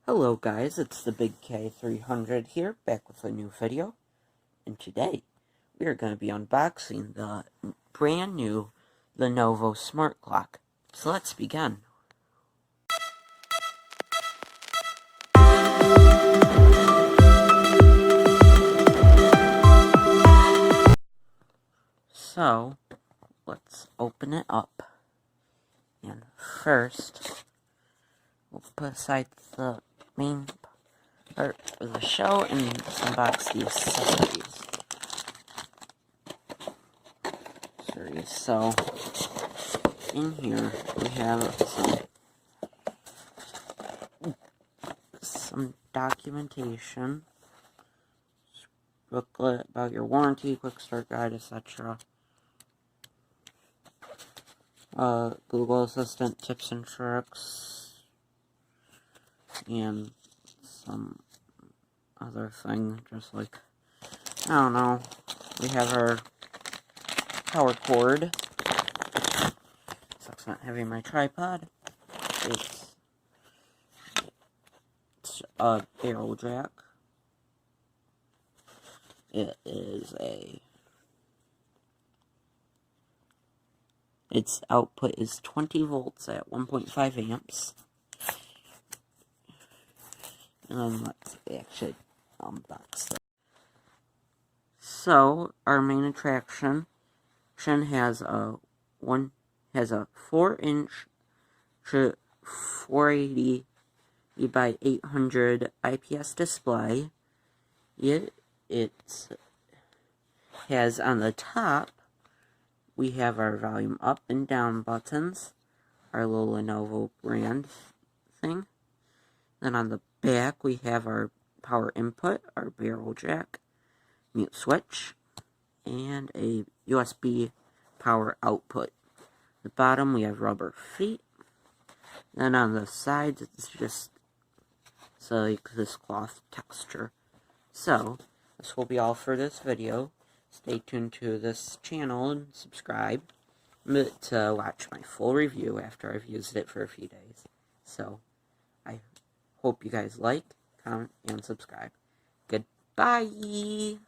Hello guys, it's the Big K300 here, back with a new video, and today we are going to be unboxing the brand new Lenovo Smart Clock. So let's begin. So, let's open it up, and first, we'll put aside the main part of the show and unbox the accessories. So, in here we have some documentation, booklet about your warranty, quick start guide, etc. Google Assistant tips and tricks, and some other thing, just like, I don't know. We have our power cord. Sucks not having my tripod. It's a barrel jack. Its output is 20 volts at 1.5 amps. And let's actually unbox it. So, our main attraction has a 4-inch 480 by 800 IPS display. It has on the top, we have our volume up and down buttons, our little Lenovo brand thing. Then on the back, we have our power input, our barrel jack, mute switch, and a USB power output. The bottom, we have rubber feet. Then on the sides, it's just like this cloth texture. So, this will be all for this video. Stay tuned to this channel and subscribe to watch my full review after I've used it for a few days. So, I hope you guys like, comment, and subscribe. Goodbye!